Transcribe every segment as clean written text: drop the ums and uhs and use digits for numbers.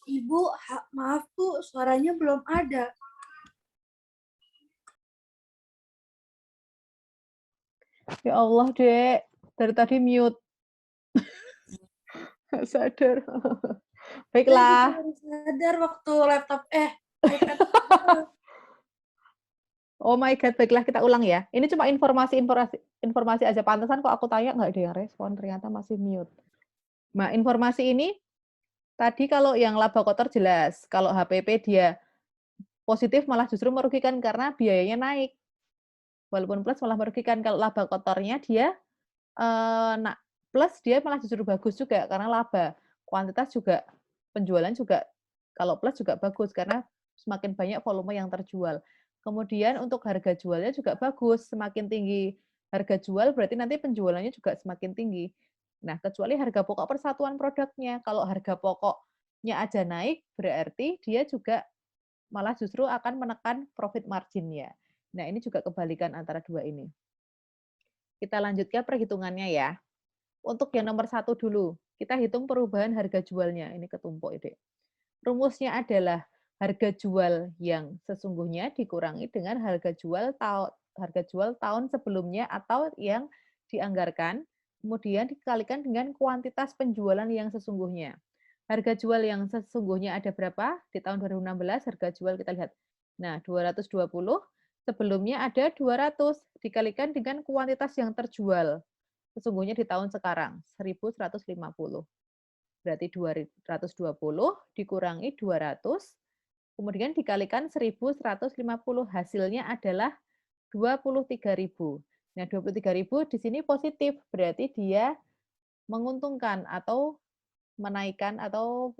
Ibu, maaf Bu, suaranya belum ada. Ya Allah, Dek. Dari tadi mute. Nggak sadar. Saya juga Baiklah. baru sadar waktu iPad. Oh my God, baiklah kita ulang ya. Ini cuma informasi aja. Pantesan kok aku tanya nggak ada yang respon, ternyata masih mute. Nah, informasi ini tadi kalau yang laba kotor jelas. Kalau HPP dia positif malah justru merugikan karena biayanya naik. Walaupun plus malah merugikan. Kalau laba kotornya dia plus dia malah justru bagus juga karena laba. Kuantitas juga, penjualan juga kalau plus juga bagus karena semakin banyak volume yang terjual. Kemudian untuk harga jualnya juga bagus, semakin tinggi harga jual berarti nanti penjualannya juga semakin tinggi. Nah, kecuali harga pokok persatuan produknya. Kalau harga pokoknya aja naik, berarti dia juga malah justru akan menekan profit margin-nya. Nah, ini juga kebalikan antara dua ini. Kita lanjutkan perhitungannya ya. Untuk yang nomor 1 dulu, kita hitung perubahan harga jualnya. Ini ketumpuk, Dek. Rumusnya adalah harga jual yang sesungguhnya dikurangi dengan harga jual tahun sebelumnya atau yang dianggarkan, kemudian dikalikan dengan kuantitas penjualan yang sesungguhnya. Harga jual yang sesungguhnya ada berapa? Di tahun 2016 harga jual kita lihat. Nah, 220, sebelumnya ada 200 dikalikan dengan kuantitas yang terjual. Sesungguhnya di tahun sekarang 1.150. Berarti 220 dikurangi 200, kemudian dikalikan 1.150. Hasilnya adalah 23.000. Nah, 23.000 di sini positif, berarti dia menguntungkan atau menaikkan atau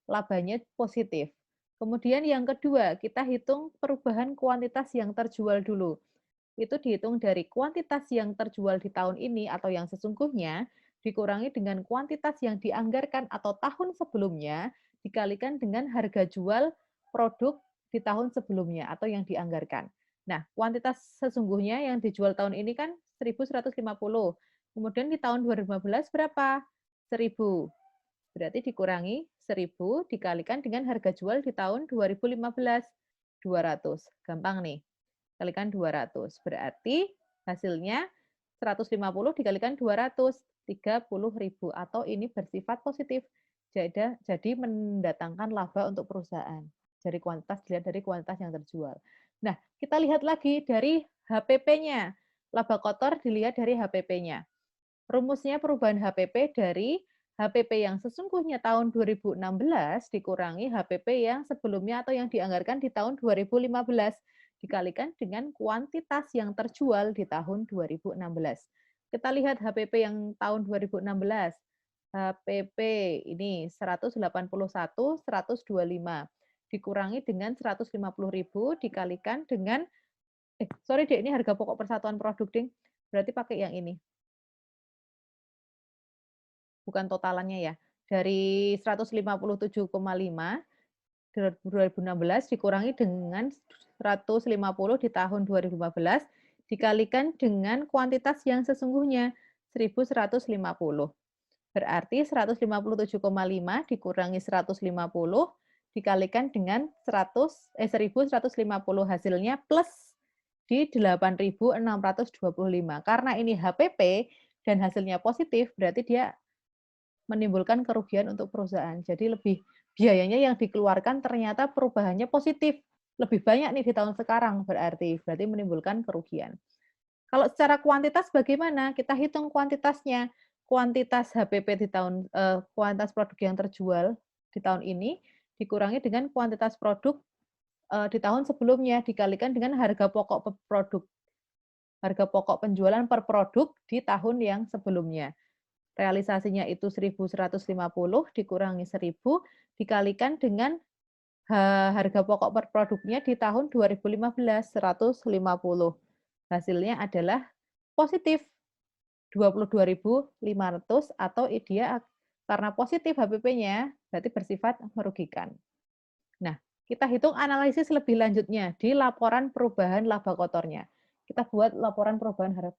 labanya positif. Kemudian yang kedua, kita hitung perubahan kuantitas yang terjual dulu. Itu dihitung dari kuantitas yang terjual di tahun ini atau yang sesungguhnya dikurangi dengan kuantitas yang dianggarkan atau tahun sebelumnya dikalikan dengan harga jual produk di tahun sebelumnya atau yang dianggarkan. Nah, kuantitas sesungguhnya yang dijual tahun ini kan 1.150. Kemudian di tahun 2015 berapa? 1.000. Berarti dikurangi 1.000 dikalikan dengan harga jual di tahun 2015, 200. Gampang nih. Kalikan 200. Berarti hasilnya 150 dikalikan 200, 30.000 atau ini bersifat positif. Jadi mendatangkan laba untuk perusahaan. Dari kuantitas dilihat dari kuantitas yang terjual. Nah, kita lihat lagi dari HPP-nya. Laba kotor dilihat dari HPP-nya. Rumusnya perubahan HPP dari HPP yang sesungguhnya tahun 2016 dikurangi HPP yang sebelumnya atau yang dianggarkan di tahun 2015 dikalikan dengan kuantitas yang terjual di tahun 2016. Kita lihat HPP yang tahun 2016. HPP ini 181, 125 dikurangi dengan 150.000 dikalikan dengan sorry Dek, ini harga pokok persatuan produk, Ding. Berarti pakai yang ini. Bukan totalannya ya. Dari 157,5 2016 dikurangi dengan 150 di tahun 2015 dikalikan dengan kuantitas yang sesungguhnya 1.150. Berarti 157,5 dikurangi 150 dikalikan dengan 1.150 hasilnya plus di 8.625. Karena ini HPP dan hasilnya positif, berarti dia menimbulkan kerugian untuk perusahaan. Jadi lebih biayanya yang dikeluarkan ternyata perubahannya positif. Lebih banyak nih di tahun sekarang berarti menimbulkan kerugian. Kalau secara kuantitas bagaimana? Kita hitung kuantitasnya. Kuantitas HPP di tahun kuantitas produk yang terjual di tahun ini dikurangi dengan kuantitas produk di tahun sebelumnya dikalikan dengan harga pokok produk. Harga pokok penjualan per produk di tahun yang sebelumnya. Realisasinya itu 1.150 dikurangi 1.000 dikalikan dengan harga pokok per produknya di tahun 2015 150. Hasilnya adalah positif 22.500 atau dia karena positif HPP-nya berarti bersifat merugikan. Nah, kita hitung analisis lebih lanjutnya di laporan perubahan laba kotornya. Kita buat laporan perubahan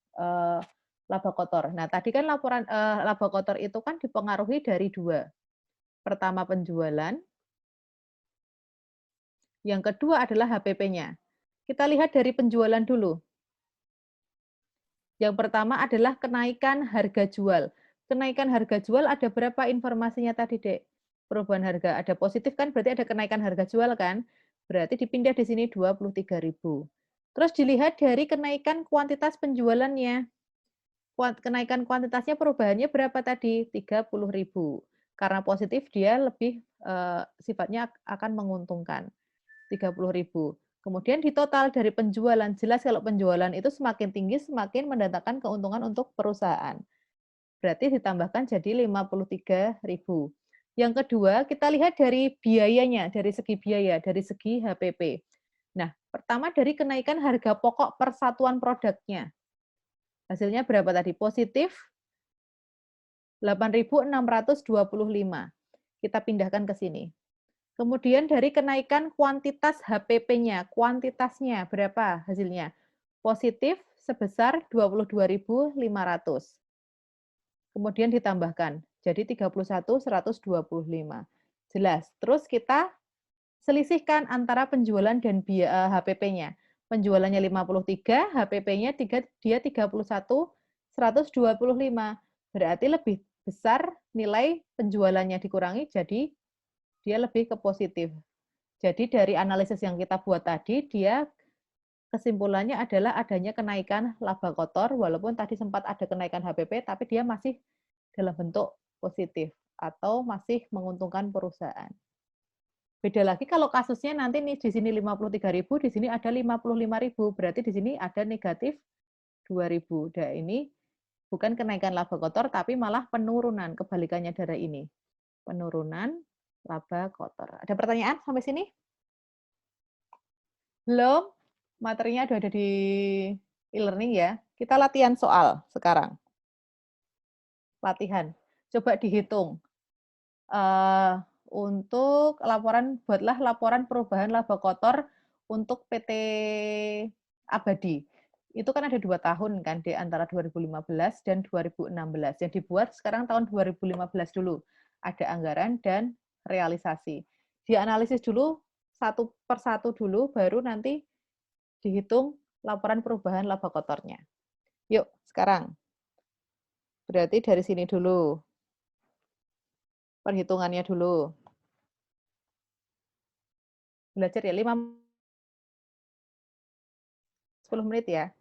laba kotor. Nah, tadi kan laporan laba kotor itu kan dipengaruhi dari dua. Pertama penjualan, Yang kedua adalah HPP-nya. Kita lihat dari penjualan dulu. Yang pertama adalah kenaikan harga jual. Kenaikan harga jual ada berapa informasinya tadi, Dek? Perubahan harga ada positif kan, berarti ada kenaikan harga jual kan? Berarti dipindah di sini 23.000. Terus dilihat dari kenaikan kuantitas penjualannya. Kenaikan kuantitasnya perubahannya berapa tadi? 30.000. Karena positif dia lebih sifatnya akan menguntungkan. 30.000. Kemudian di total dari penjualan, jelas kalau penjualan itu semakin tinggi semakin mendatangkan keuntungan untuk perusahaan. Berarti ditambahkan jadi 53.000. Yang kedua, kita lihat dari biayanya, dari segi biaya, dari segi HPP. Nah, pertama dari kenaikan harga pokok persatuan produknya. Hasilnya berapa tadi? Positif 8.625. Kita pindahkan ke sini. Kemudian dari kenaikan kuantitas HPP-nya, kuantitasnya berapa hasilnya? Positif sebesar 22.500. Kemudian ditambahkan, jadi 31.125. Jelas. Terus kita selisihkan antara penjualan dan HPP-nya. Penjualannya 53, HPP-nya dia 31.125. Berarti lebih besar nilai penjualannya dikurangi, jadi dia lebih ke positif. Jadi dari analisis yang kita buat tadi, dia kesimpulannya adalah adanya kenaikan laba kotor, walaupun tadi sempat ada kenaikan HPP, tapi dia masih dalam bentuk positif atau masih menguntungkan perusahaan. Beda lagi kalau kasusnya nanti nih di sini 53.000, di sini ada 55.000, berarti di sini ada negatif 2.000. Dan ini bukan kenaikan laba kotor, tapi malah penurunan, kebalikannya dari ini. Penurunan laba kotor. Ada pertanyaan sampai sini? Belum? Materinya udah ada di e-learning ya. Kita latihan soal sekarang. Latihan. Coba dihitung. Untuk laporan, buatlah laporan perubahan laba kotor untuk PT Abadi. Itu kan ada 2 tahun kan, di antara 2015 dan 2016. Yang dibuat sekarang tahun 2015 dulu. Ada anggaran dan realisasi. Dianalisis dulu satu persatu dulu, baru nanti dihitung laporan perubahan laba kotornya. Yuk, sekarang. Berarti dari sini dulu. Perhitungannya dulu. Belajar ya, 10 menit ya.